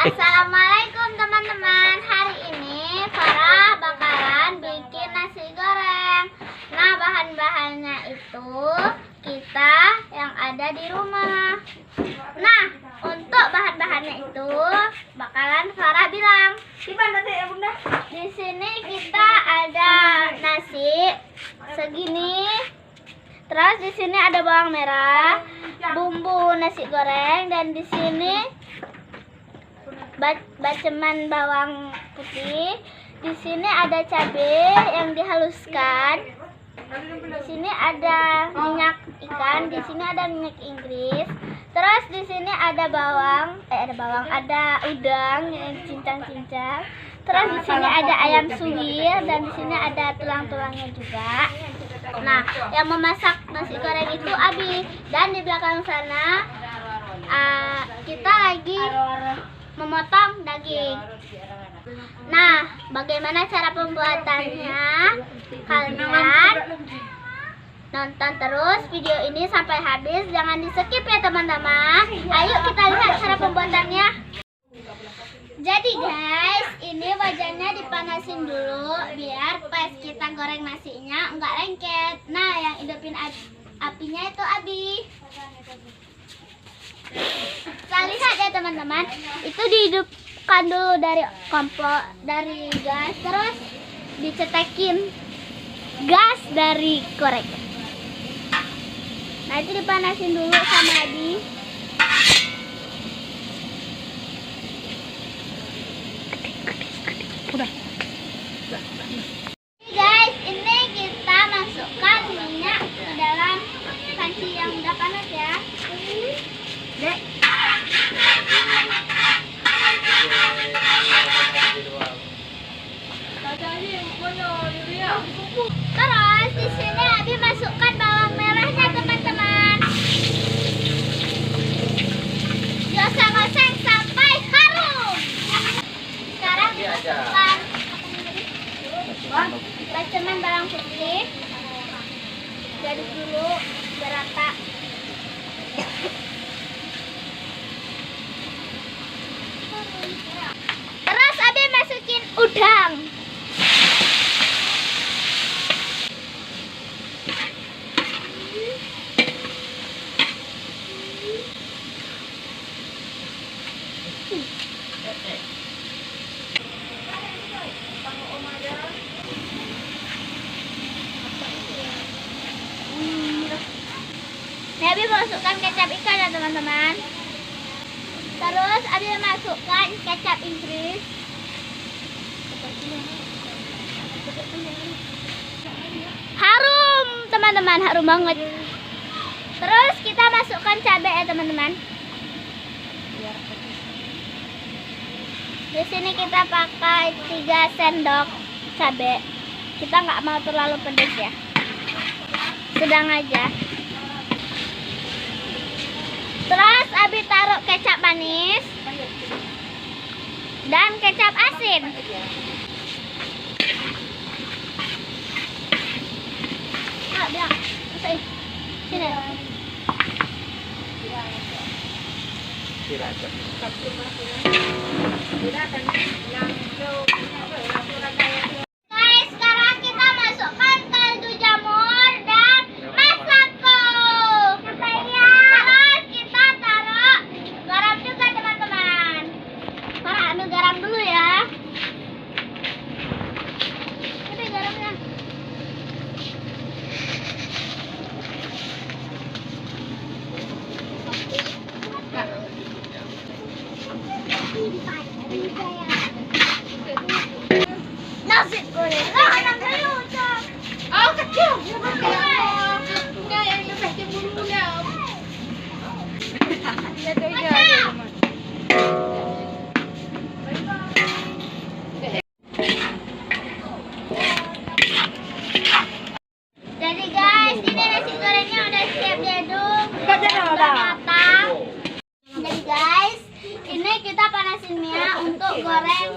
Assalamualaikum teman-teman. Hari ini Farah bakalan bikin nasi goreng. Nah, bahan-bahannya itu kita yang ada di rumah. Nah, untuk bahan-bahannya itu bakalan Farah bilang. Di sini kita ada nasi segini. Terus di sini ada bawang merah, bumbu nasi goreng, dan di sini baceman bawang putih. Di sini ada cabai yang dihaluskan. Di sini ada minyak ikan, di sini ada minyak Inggris. Terus di sini ada ada udang yang cincang-cincang. Terus di sini ada ayam suwir dan di sini ada tulang-tulangnya juga. Nah, yang memasak nasi goreng itu Abi, dan di belakang sana kita lagi memotong daging. Nah, bagaimana cara pembuatannya? Kalian nonton terus video ini sampai habis, jangan di skip ya teman-teman. Ayo kita lihat cara pembuatannya. Jadi guys, ini wajannya dipanasin dulu biar pas kita goreng nasinya enggak lengket. Nah, yang hidupin apinya itu Abi. Kita lihat ya teman-teman, itu dihidupkan dulu dari gas, terus dicetekin gas dari korek. Nah, itu dipanasin dulu sama Abi. Guys, ini kita masukkan minyak ke dalam panci yang udah panas ya. Terus di sini Abi masukkan bawang merahnya teman-teman. Goseng-goseng sampai harum. Sekarang masukkan baceman bawang putih. Aduk dulu berata. Terus Abi masukin udang. Ini Abi masukkan kecap ikan ya teman-teman. Terus Abi masukkan kecap Inggris. Harum teman-teman, harum banget. Terus kita masukkan cabai ya teman-teman. Di sini kita pakai 3 sendok cabai. Kita nggak mau terlalu pedas ya, sedang aja. Terus Abi taruh kecap manis dan kecap asin. Sini. Guys, sekarang kita masukkan kaldu jamur dan masako. Terus kita taruh garam juga teman-teman. Farah ambil garam dulu ya. Ini garamnya. Nasi goreng. Anak dulu. Oh, kecil. Yang lebih cemburunya. Jadi guys, ini nasi gorengnya udah siap diaduk. Udah matang. Jadi guys, ini kita panasin minyak untuk goreng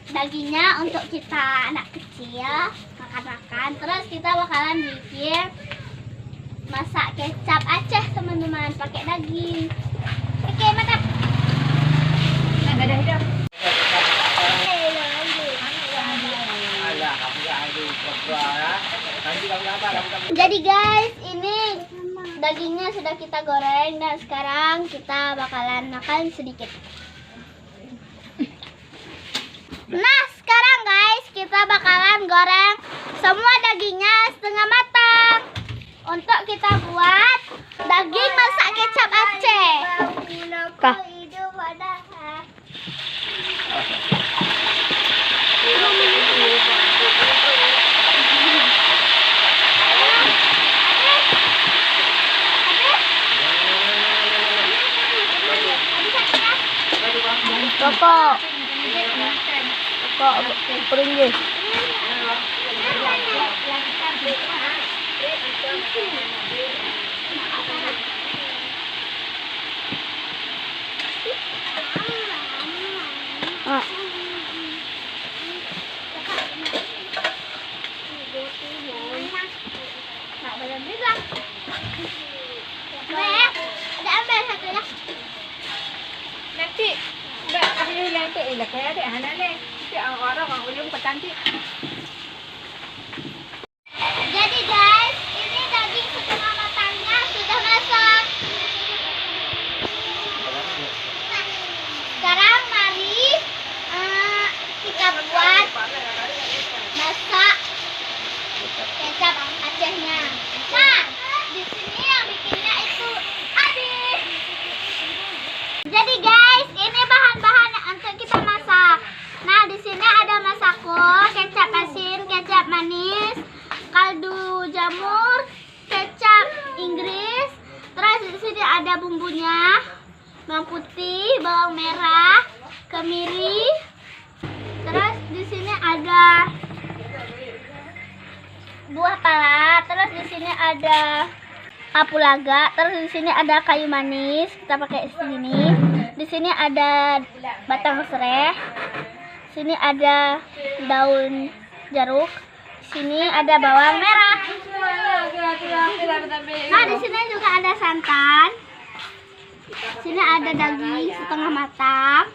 dagingnya untuk kita anak kecil makan-makan. Terus kita bakalan bikin masak kecap Aceh teman-teman pakai daging. Oke, mantap. Jadi guys, ini dagingnya sudah kita goreng dan sekarang kita bakalan makan sedikit. Nah, sekarang guys, kita bakalan goreng semua dagingnya setengah matang. Untuk kita buat daging masak kecap Aceh. Kah? Rokok peringgih. Ada ambil satu ya. Nanti enggak kasih nanti lah kayak ada anak nih. Si orang ujung pecantik. Jadi guys, ini daging setengah matangnya sudah masak. Sekarang mari kita buat masak kecap Acehnya. Nah, di sini yang bikinnya itu Adi. Jadi guys, ini bahan-bahan untuk kita masak. Nah, di sini ada masako, kecap asin, kecap manis, kaldu jamur, kecap Inggris. Terus di sini ada bumbunya, bawang putih, bawang merah, kemiri. Terus di sini ada buah pala. Terus di sini ada kapulaga. Terus di sini ada kayu manis. Kita pakai sini. Di sini ada batang serai. Sini ada daun jeruk. Sini ada bawang merah. Nah, di sini juga ada santan. Sini ada daging setengah matang.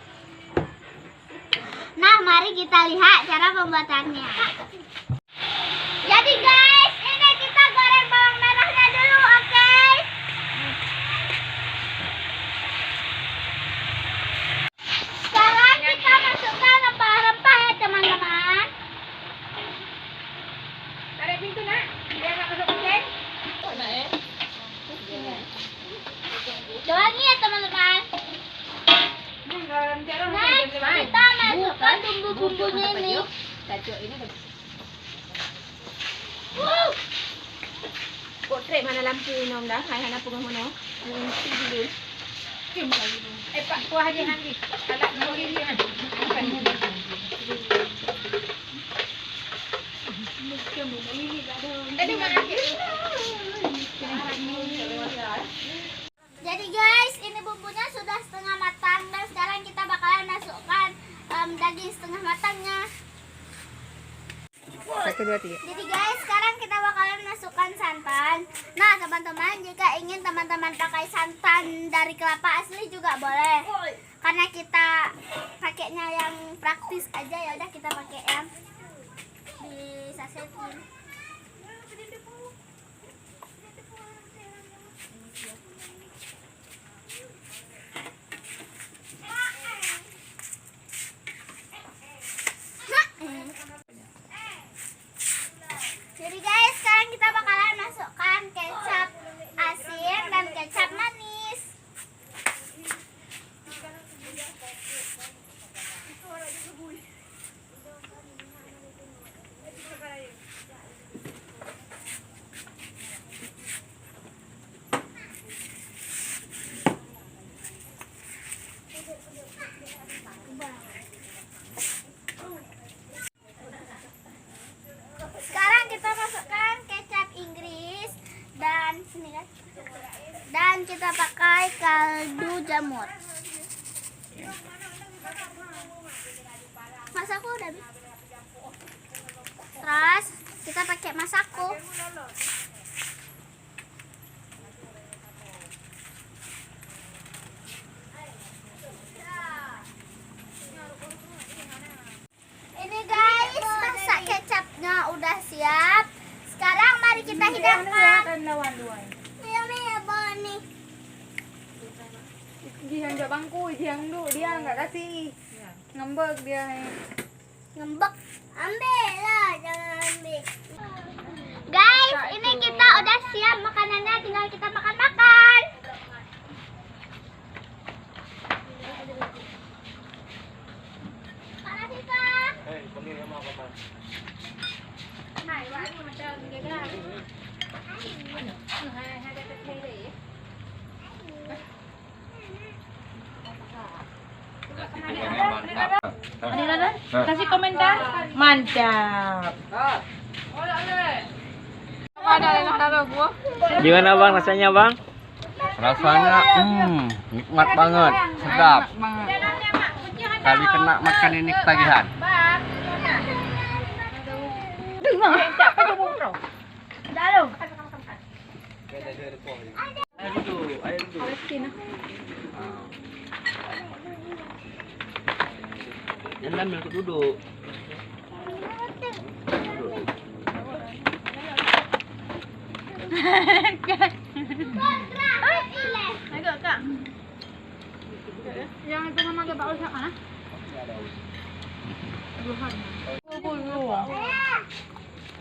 Nah, mari kita lihat cara pembuatannya. Jadi guys, ini kita goreng bawang merahnya dulu, oke? Sekarang kita masukkan rempah-rempah ya teman-teman. Tarik pintu nak, biar nggak masuk kucing. Wangi ya teman-teman. Next, kita masukkan bumbu-bumbunya ini. Potret mana lampu nom dah, hai hana punggung mono. Dulu. Pak, kuah aja nanti. Alat dulu ini kan. Tadi mana Jadi guys, ini bumbunya sudah setengah matang dan sekarang kita bakalan masukkan daging setengah matangnya. 1, 2, 3. Jadi guys, sekarang kita bakalan masukkan santan. Nah teman-teman, jika ingin teman-teman pakai santan dari kelapa asli juga boleh. Karena kita pakainya yang praktis aja, ya udah kita pakai yang di sasetin. Jadi guys, sekarang kita bakalan masukkan kecap asin dan kecap manis. Sekarang kita masukkan kecap Inggris dan sini kan. Dan kita pakai kaldu jamur. Masako udah habis. Terus kita pakai masako. Ini guys, masak kecapnya udah siap. Sekarang mari kita Yang dua dan lawan dua. Dia hendak bangku, dia dulu dia nggak kasih. Ngambek dia. Ngembek. Ambil lah, jangan ambil. Guys, ini kita udah siap makanannya, tinggal kita makan-makan. Panas Siva. Này quá nhưng mà chờ người ra. Hai cái thế đấy. Kasih komentar. Mantap. Gimana bang rasanya bang? Rasanya nikmat banget, sedap. Kali kena makan ini ketagihan. Dalam. Air dulu. Jangan ambil aku duduk. Agak kak. Yang itu memang agak bagus mana?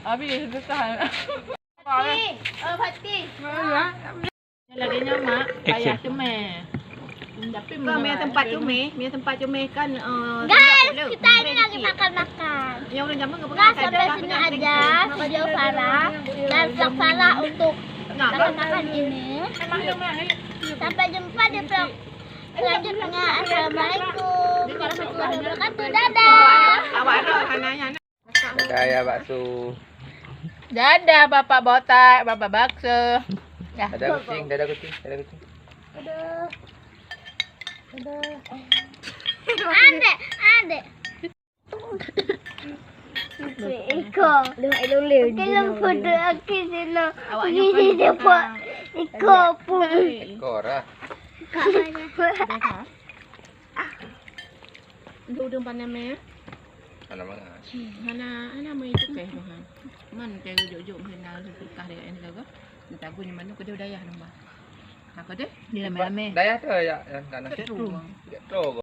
Habis besar. Pati. Laginya mak kayak cumi. Tapi punya tempat cumi kan. Guys, kita ini lagi makan-makan. Yang udah jaman Nah, sampai sini aja video Farah dan vlog Farah untuk makan-makan ini. Sampai jumpa di vlog selanjutnya. Assalamualaikum warahmatullahi wabarakatuh. Dadah. Awak ada kananya. Dadah ya bakso. Dadah Bapak Botak, Bapak Bakso. Ya. Dadah kucing, dadah kucing, dadah kucing. Adek. Iko. Kalau foto aku dulu. Ini dapat Iko pun. Kora. Udah panamnya. Mana mana? Hana mai tu keh bahan. Man keh jujur hendak sedekah dia ini lagu. Kita punya manu ke dia daya nambah. Aku deh, dia lama-lama. Daya tu ya, kan. Ruang. Tidak tahu.